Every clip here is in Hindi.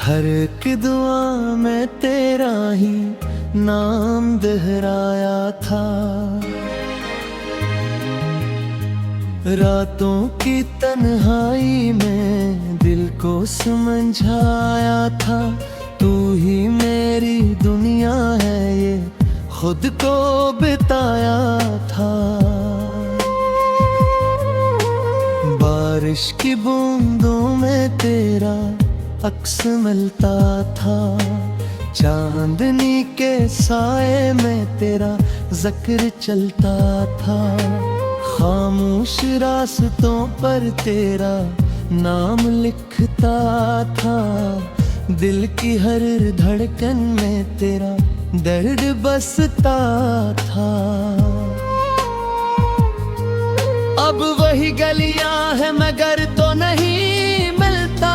हर एक दुआ में तेरा ही नाम दोहराया था। रातों की तन्हाई में दिल को समझाया था। तू ही मेरी दुनिया है ये खुद को बिताया था। बारिश की बूंदों में तेरा अक्स मिलता था। चांदनी के साए में तेरा जिक्र चलता था। खामोश रास्तों पर तेरा नाम लिखता था। दिल की हर धड़कन में तेरा दर्द बसता था। अब वही गलियां हैं मगर तो नहीं मिलता।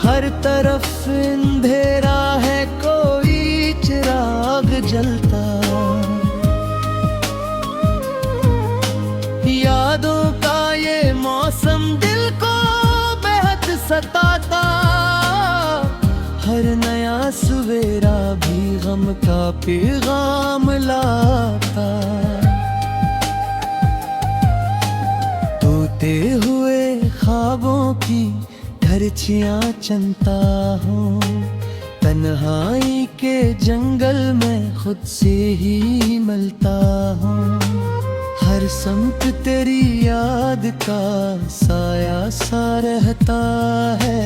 हर तरफ अंधेरा है कोई चिराग जलता। यादों का ये मौसम दिल को बेहद सताता। हर नया सवेरा भी गम का पैगाम लाता। टूटे हुए ख्वाबों की धरछियां चनता हूँ। तन्हाई के जंगल में खुद से ही मिलता हूँ। हर समत तेरी याद का साया सा रहता है।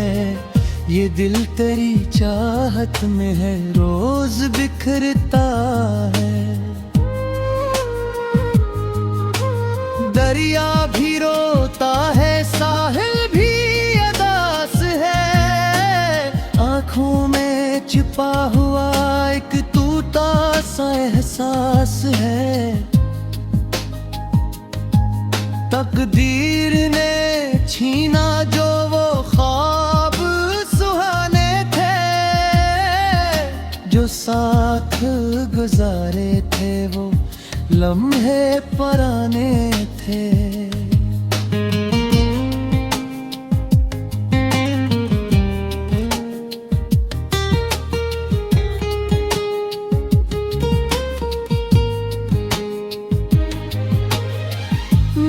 ये दिल तेरी चाहत में है रोज बिखरता है। दरिया भी रोता है साहिल भी अदास है। आँखों में छिपा हुआ एक टूटा सा एहसास है। तकदीर ने छीना जो वो ख्वाब सुहाने थे। जो साथ गुजारे थे वो लम्हे पुराने थे।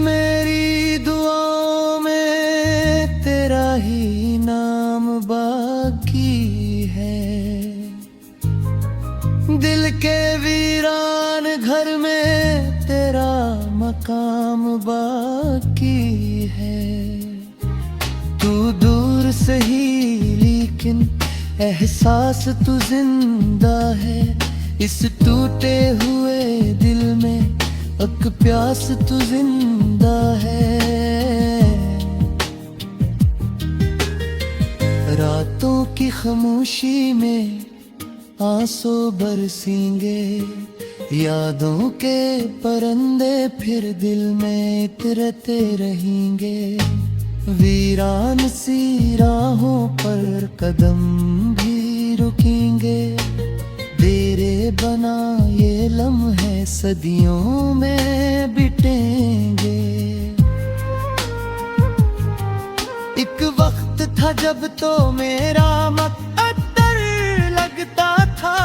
मेरी दुआओं में तेरा ही नाम बाकी है। दिल के वीरान घर में तेरा मकाम बाकी है। तू दूर से ही लेकिन एहसास तू जिंदा है। इस टूटे हुए दिल में एक प्यास तू जिंदा है। रातों की खामोशी में आंसू बरसेंगे। यादों के परिंदे फिर दिल में इतरते रहेंगे। वीरान सी राहों पर कदम भी रुकेंगे। तेरे बना ये लम्हे सदियों में बितेंगे। एक वक्त था जब तो मेरा मुक़द्दर लगता था।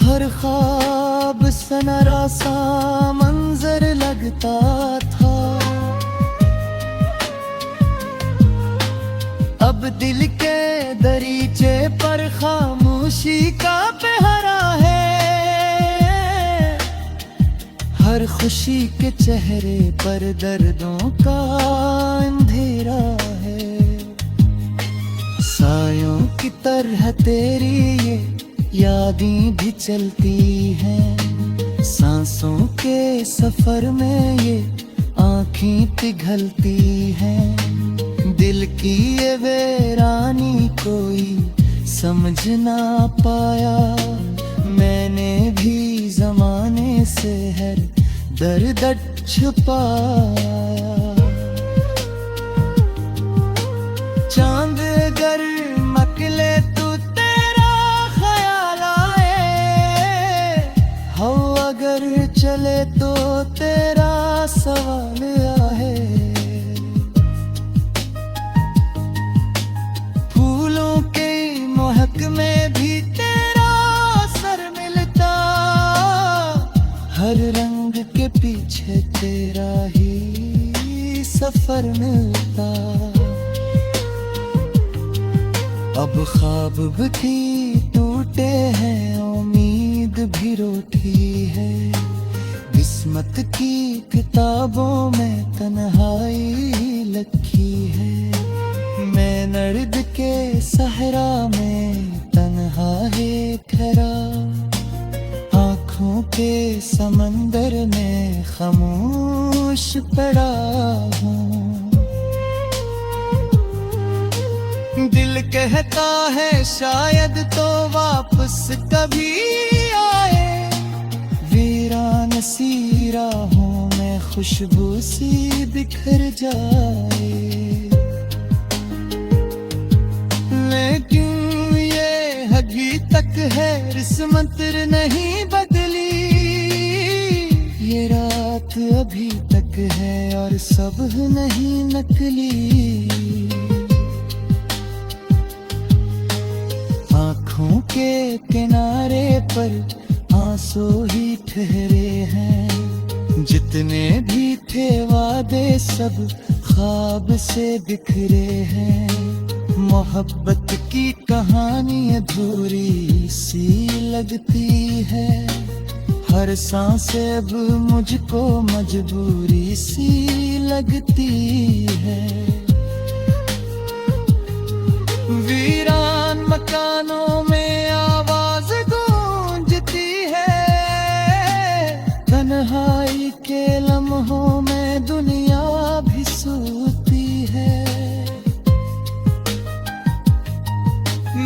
हर ख्वाब सनरा सा मंजर लगता था। अब दिल के दरीचे पर खामोशी का पहरा है। हर खुशी के चेहरे पर दर्दों का अंधेरा है। सायों की तरह तेरी ये यादें भी चलती हैं। सांसों के सफर में ये आँखें पिघलती हैं। दिल की ये वीरानी कोई समझ ना पाया। मैंने भी जमाने से हर दर्द छुपाया। चांद अगर मकले तू तेरा ख्याल आए। हवा अगर चले तो तेरा सवाल आए। सफर मिलता। अब ख्वाब भी टूटे हैं, उम्मीद भी रूठी है। किस्मत की किताबों में तन्हाई लिखी है। मैं नर्द के सहरा में तन्हा है खरा, आँखों के समंदर में खामोश पड़ा हूँ। दिल कहता है शायद तो वापस कभी आए, वीरान सी राहों में खुशबू सी बिखर जाए। लेकिन ये अभी तक है किस्मत नहीं बदली, ये रात अभी तक है और सब नहीं नकली। आँखों के किनारे पर आंसू ही ठहरे हैं, जितने भी थे वादे सब ख्वाब से बिखरे हैं। मोहब्बत की कहानी अधूरी सी लगती है, हर सांस अब मुझको मजबूरी सी लगती है। वीरान मकानों में आवाज गूंजती है, तन्हाई के लम्हों में दुनिया भी सोती है।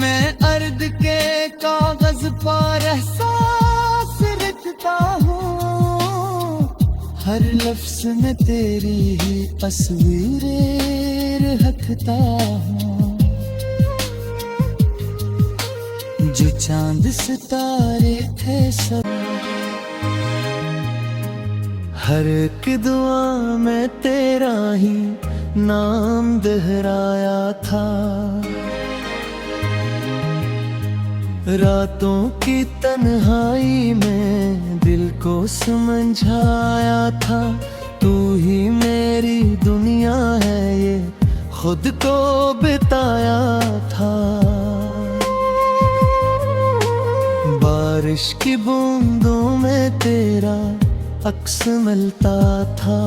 मैं अर्द के कागज पर एहसास लिखता हूँ, हर लफ्ज में तेरी ही तस्वीरें रखता हूँ। जो चांद सितारे थे सब, हर एक दुआ में तेरा ही नाम दोहराया था। रातों की तन्हाई में दिल को समझाया था, तू ही मेरी दुनिया है ये खुद को बिताया था। बारिश की बूंदों में तेरा अक्स मिलता था,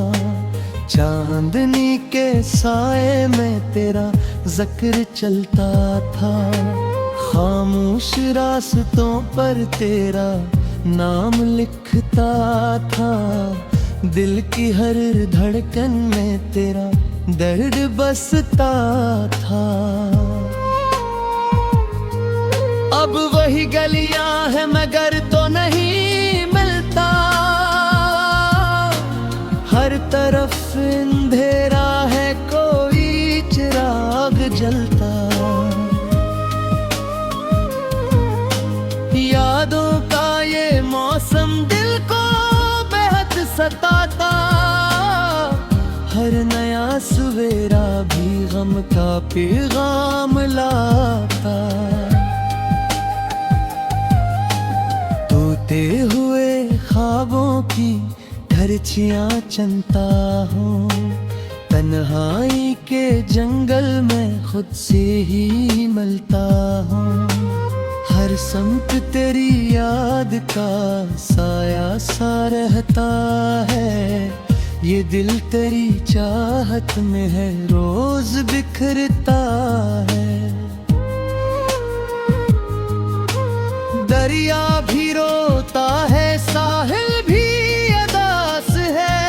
चांदनी के साए में तेरा जिक्र चलता था। खामोश रास्तों पर तेरा नाम लिखता था, दिल की हर धड़कन में तेरा दर्द बसता था। अब वही गलियां हैं मगर तो नहीं मिलता, हर तरफ अंधेरा है कोई चिराग जलता। यादों का ये मौसम दिल को बेहद सताता, हर नया सवेरा भी गम का पैगाम लाता। टूटे हुए ख्वाबों की धरचियां चनता हूँ, तन्हाई के जंगल में खुद से ही मिलता हूँ। हर समत तेरी याद का साया सा रहता है, ये दिल तेरी चाहत में है रोज बिखरता है। दरिया भी रोता है, साहिल भी अदास है,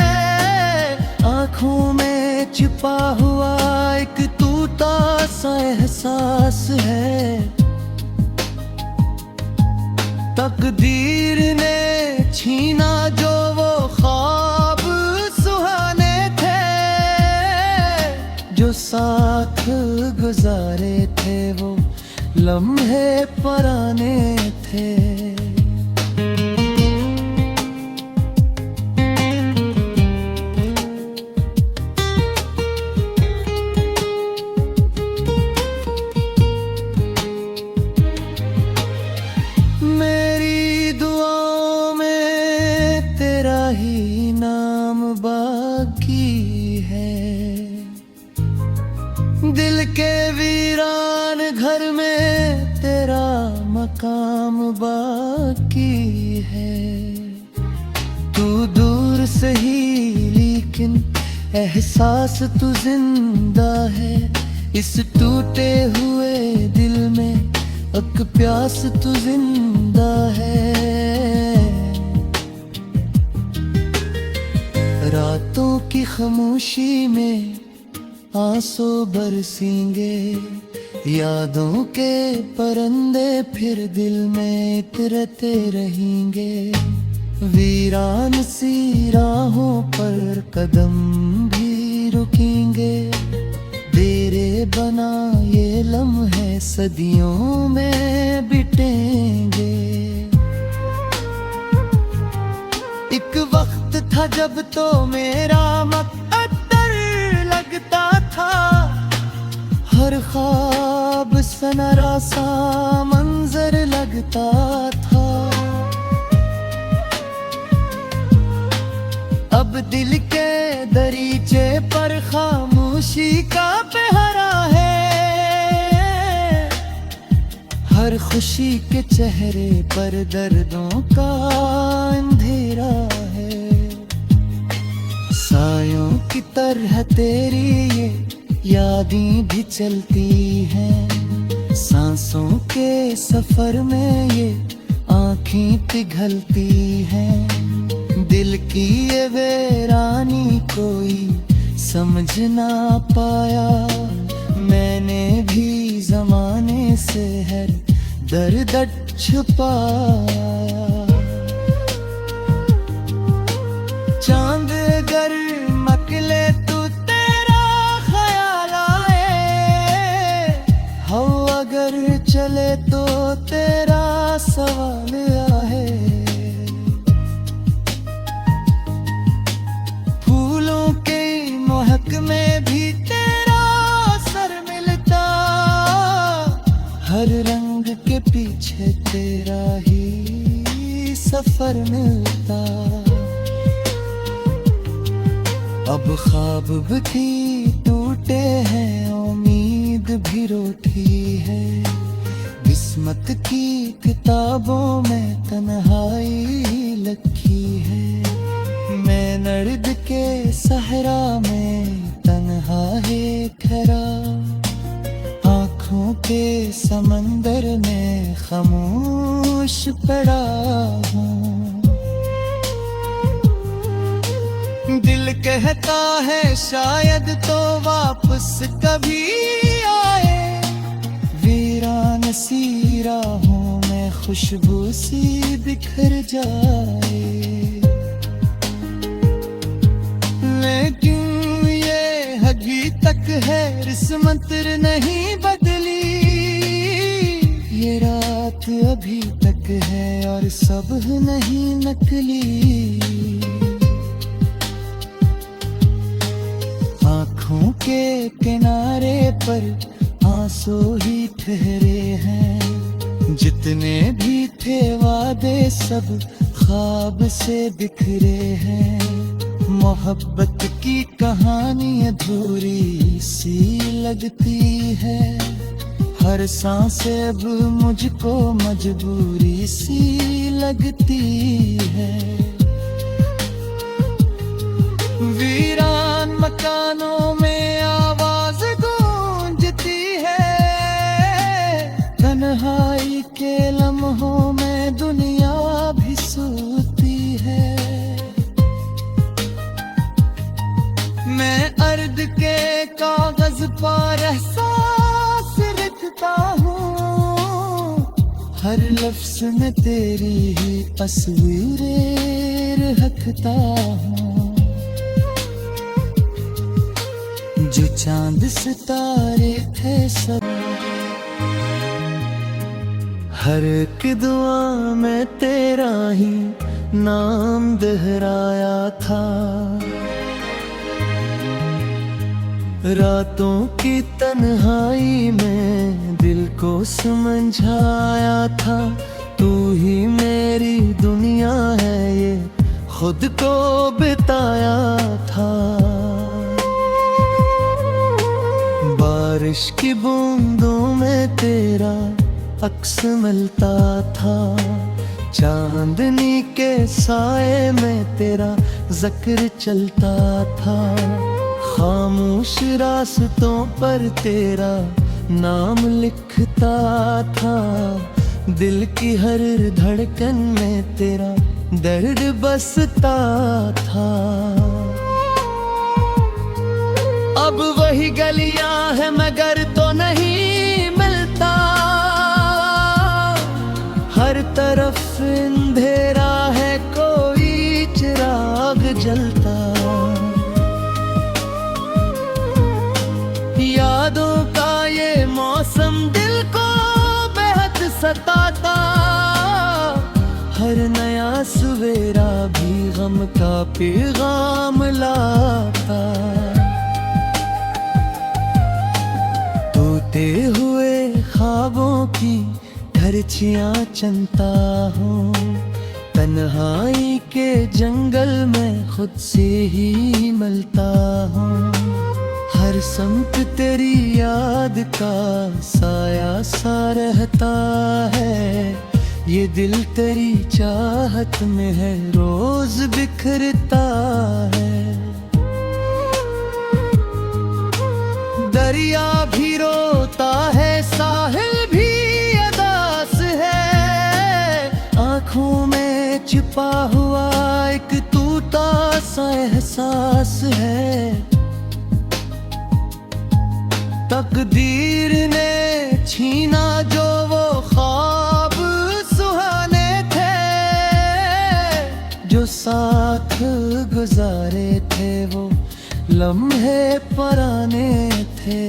आँखों में छिपा हुआ एक टूटा सा एहसास है। तकदीर ने छीना जो वो ख्वाब सुहाने थे, जो साथ गुजारे थे वो लम्हे पुराने थे। मेरी दुआओं में तेरा ही नाम बाकी है। दिल के वीरान घर में तेरा मकाम बाकी है। तू दूर से ही लेकिन एहसास तू जिंदा है। इस टूटे हुए दिल में एक प्यास तू जिंदा है। रातों की खामोशी में आंसू बरसेंगे, यादों के परंदे फिर दिल में इतरते रहेंगे। वीरान सी राहों पर कदम भी रुकेंगे, तेरे बना ये लम्हे सदियों में बिटेंगे। एक वक्त था जब तो मेरा मुक़द्दर लगता था, हर ख्वाब सनरा सा मंजर लगता था। अब दिल के दरीचे पर खामोशी का पहरा है। हर खुशी के चेहरे पर दर्दों का अंधेरा है। सायों की तरह तेरी ये यादें भी चलती हैं, सांसों के सफर में ये आँखें पिघलती हैं। दिल की ये वीरानी कोई समझ ना पाया, मैंने भी जमाने से हर दर्द छुपाया। चांद अगर मकले तो तेरा ख्याल आए, हवा अगर चले तो तेरा सवाल आए। में भी तेरा असर मिलता, हर रंग के पीछे तेरा ही सफर मिलता। अब ख्वाब भी टूटे हैं, उम्मीद भी रूठी है। किस्मत की किताबों में तन्हाई लिखी है। मैं नर्द के सहरा में तन्हा है खरा, आँखों के समंदर में खामोश पड़ा हूँ। दिल कहता है शायद तो वापस कभी आए, वीरान सी राहों में खुशबू सी बिखर जाए। लेकिन ये अभी तक है किस्मत नहीं बदली, ये रात अभी तक है और सब नहीं नकली। आँखों के किनारे पर आंसू ही ठहरे हैं, जितने भी थे वादे सब ख्वाब से बिखरे हैं। मोहब्बत की कहानी अधूरी सी लगती है, हर सांस अब मुझको मजबूरी सी लगती है। वीरान मकानों में आवाज गूंजती है, तन्हाई के लम्हों में दुनिया भी सोती है। मैं अर्द के कागज पर एहसास लिखता हूँ, हर लफ्ज में तेरी ही तस्वीरें रखता हूँ। जो चांद सितारे थे सब, हर एक दुआ में तेरा ही नाम दोहराया था। रातों की तन्हाई में दिल को समझाया था, तू ही मेरी दुनिया है ये खुद को बिताया था। बारिश बारिश की बूंदों में तेरा अक्स मिलता था, चांदनी के साए में तेरा जिक्र चलता था। खामोश रास्तों पर तेरा नाम लिखता था, दिल की हर धड़कन में तेरा दर्द बसता था। अब वही गलियां हैं मगर तो नहीं मिलता, हर तरफ अंधेरा है कोई चिराग जलता। यादों का ये मौसम दिल को बेहद सताता, हर नया सवेरा भी गम का पैगाम लाता। टूटे हुए ख्वाबों की धरचियां चनता हूँ, तन्हाई के जंगल में खुद से ही मिलता हूँ। हर समत तेरी याद का साया सा रहता है, ये दिल तेरी चाहत में है रोज बिखरता है। दरिया भी रोता है, साहिल भी अदास है, आँखों में छिपा हुआ एक टूटा सा एहसास है। तकदीर ने छीना जो वो ख्वाब सुहाने थे, जो साथ गुजारे थे वो लम्हे पुराने थे।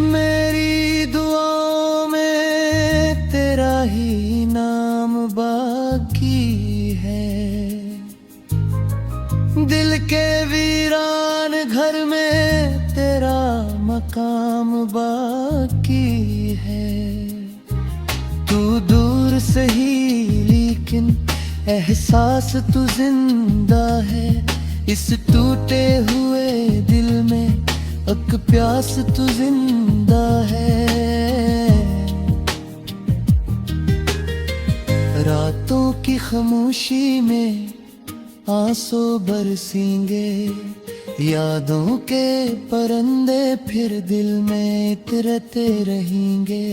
मेरी दुआओं में तेरा ही नाम बाकी है, दिल के वीरान घर में तेरा मकाम बाकी है। तू दूर से ही लेकिन एहसास तू जिंदा है, इस टूटे हुए दिल में एक प्यास तू जिंदा है। रातों की खामोशी में आंसू बरसेंगे, यादों के परंदे फिर दिल में इतरते रहेंगे।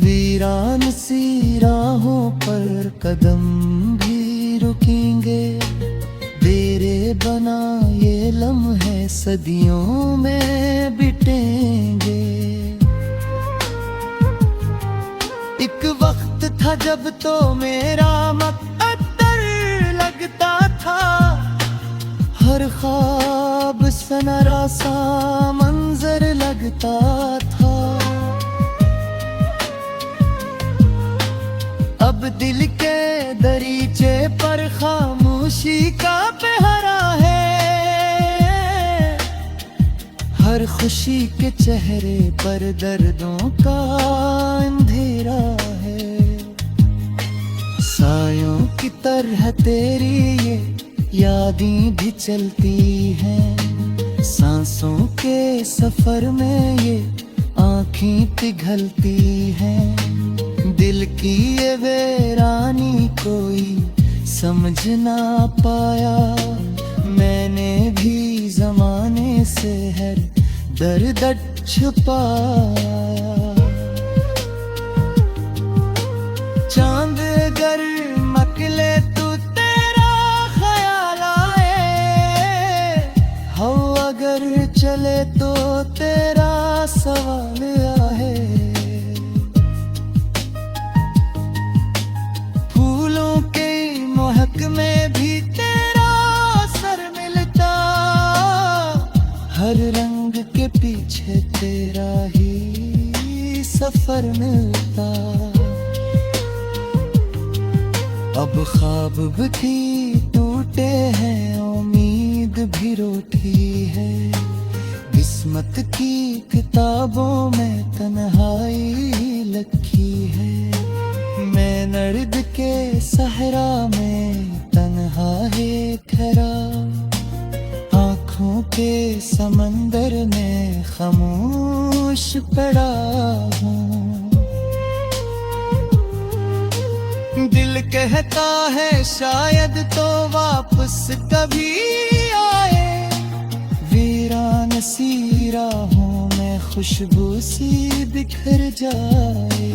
वीरान सी राहों पर कदम भी रुकेंगे, तेरे बना ये लम्हे सदियों में बिटेंगे। एक वक्त था जब तो मेरा मुक़द्दर लगता था, हर ख्वाब सनरा सा मंजर लगता था। अब दिल के दरीचे पर खामोशी का पहरा है, हर खुशी के चेहरे पर दर्दों का अंधेरा है। सायों की तरह तेरी ये यादें भी चलती हैं, सांसों के सफर में ये आँखें पिघलती हैं। दिल की ये वीरानी कोई समझ ना पाया, मैंने भी जमाने से हर दर्द छुपाया। चांद अगर मकले तो तेरा ख्याल आए, हवा अगर चले तो तेरा सवाल आए। फूलों के महक में भी तेरा असर मिलता, हर रंग के पीछे तेरा ही सफर मिलता। अब ख्वाब भी टूटे हैं, उम्मीद भी रूठी है, किस्मत किस्मत की किताबों में तन्हाई लिखी है। मैं नर्द के सहरा में तन्हा है ठहरा, आँखों के समंदर में खामोश पड़ा हूँ। दिल कहता है शायद तो वापस कभी आए, वीरान सी राहों में खुशबू सी बिखर जाए।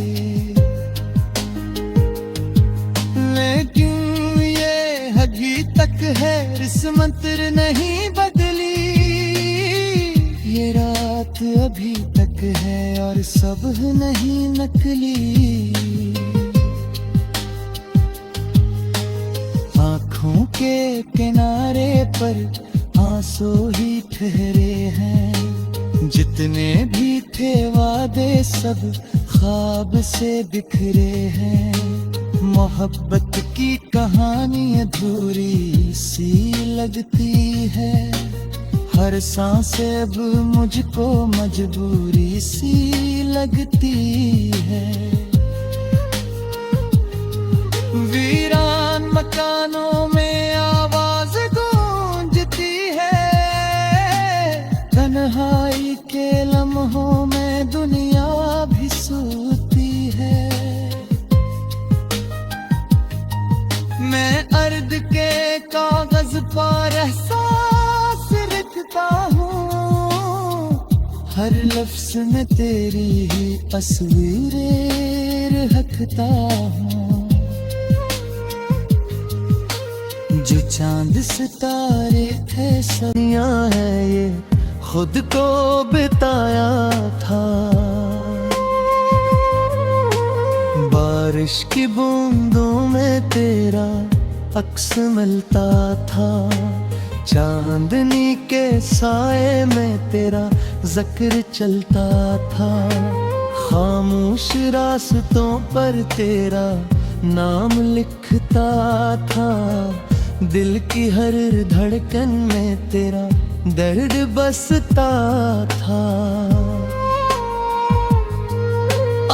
लेकिन ये अभी तक है किस्मत नहीं बदली, ये रात अभी तक है और सब नहीं नकली। आँखों के किनारे पर आंसू ही ठहरे हैं, जितने भी थे वादे सब ख्वाब से बिखरे हैं। मोहब्बत की कहानी अधूरी सी लगती है, हर सांसें अब मुझको मजबूरी सी लगती है। वीरान मकानों में आवाज गूंजती है, तन्हाई के लम्हों में दुनिया भी सोती है। मैं अर्द के कागज पर एहसास लिखता हूँ, हर लफ्ज में तेरी ही तस्वीरें रखता हूँ। जो चांद सितारे थे सदियां है ये खुद को बिताया था। बारिश की बूंदों में तेरा अक्स मिलता था, चांदनी के साए में तेरा जिक्र चलता था। खामोश रास्तों पर तेरा नाम लिखता था, दिल की हर धड़कन में तेरा दर्द बसता था।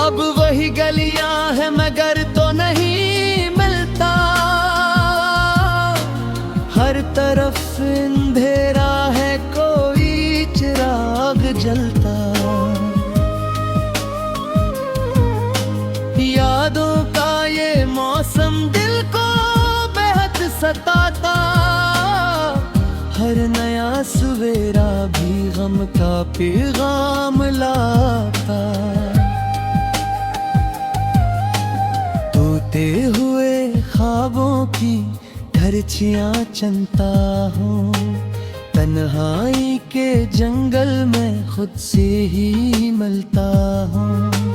अब वही गलियां हैं मगर तो नहीं मिलता, हर तरफ अंधेरा है कोई चिराग जलता। यादों का ये मौसम दिल को सताता, हर नया सवेरा भी गम का पैगाम लाता। तोते हुए ख्वाबों की धरछियां चनता हूँ, तन्हाई के जंगल में खुद से ही मिलता हूँ।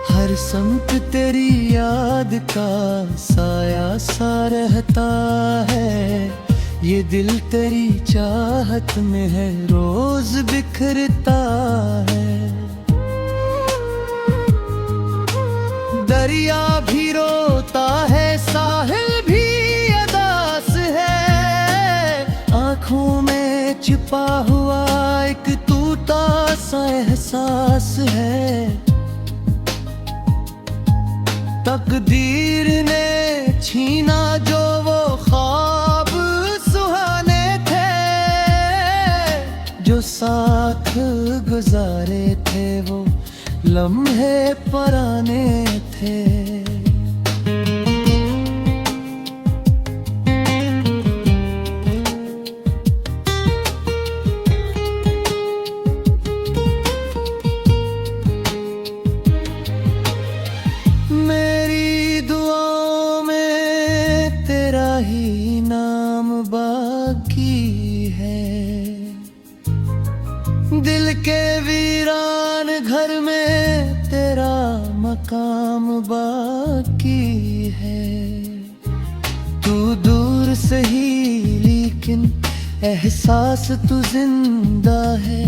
हर समत तेरी याद का साया सा रहता है, ये दिल तेरी चाहत में है रोज बिखरता है। दरिया भी रोता है साहिल भी अदास है, आँखों में छिपा हुआ एक टूटा सा एहसास है। तकदीर ने छीना जो वो ख्वाब सुहाने थे, जो साथ गुजारे थे वो लम्हे पुराने थे। ही नाम बाकी है, दिल के वीरान घर में तेरा मकाम बाकी है। तू दूर से ही लेकिन एहसास तू जिंदा है,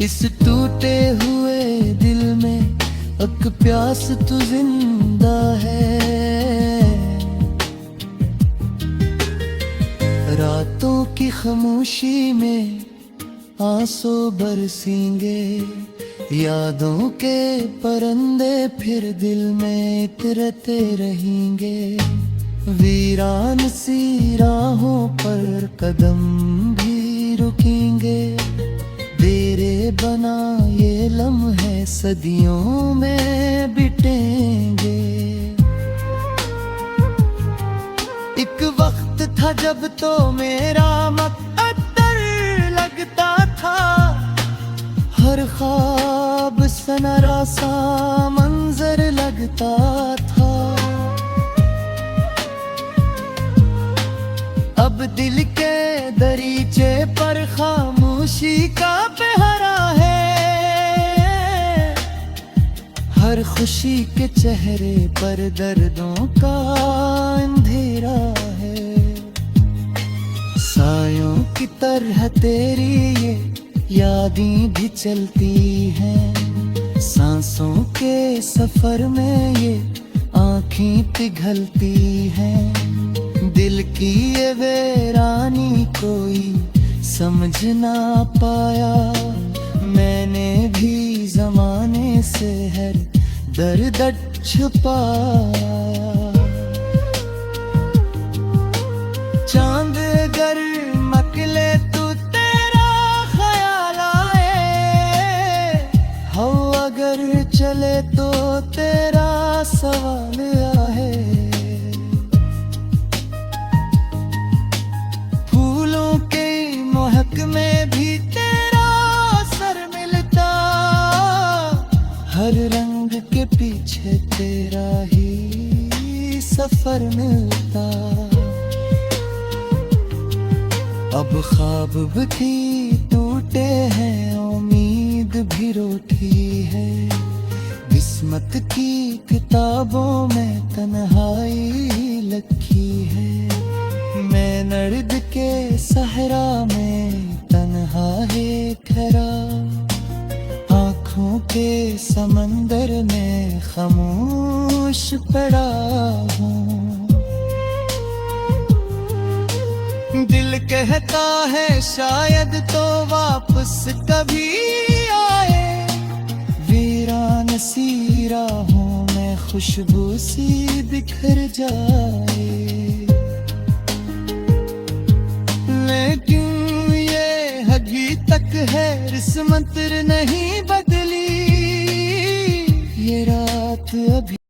इस टूटे हुए दिल में एक प्यास तू जिंदा है। रातों की खामोशी में आंसू बरसेंगे, यादों के परंदे फिर दिल में इतरते रहेंगे। वीरान सी राहों पर कदम भी रुकेंगे, तेरे बना ये लम्हे सदियों में बिटेंगे। एक वक्त था जब तो मेरा मुक़द्दर लगता था, हर ख्वाब सनरा सा मंजर लगता था। अब दिल के दरीचे पर खामोशी का पहरा है, हर खुशी के चेहरे पर दर्दों का अंधेरा है। सायों की तरह तेरी ये यादें भी चलती हैं, सांसों के सफर में ये आँखें पिघलती हैं। दिल की ये वीरानी कोई समझ ना पाया, मैंने भी ज़माने से हर दर्द छुपाया। चांद अगर मकले तो तेरा ख्याल आए, हवा अगर चले तो तेरा सवाल आए। फूलों के महक में भी तेरा असर मिलता, हर रंग के पीछे तेरा ही सफर मिलता। अब ख्वाब भी टूटे हैं, उम्मीद भी रूठी है, किस्मत की किताबों में तन्हाई लिखी है। मैं नर्द के सहरा में तन्हा है ठहरा, आँखों के समंदर में खामोश पड़ा हूँ। दिल कहता है शायद तो वापस कभी आए, वीरान सी राहों में खुशबू सी बिखर जाए। लेकिन ये अभी तक है किस्मत नहीं बदली, ये रात अभी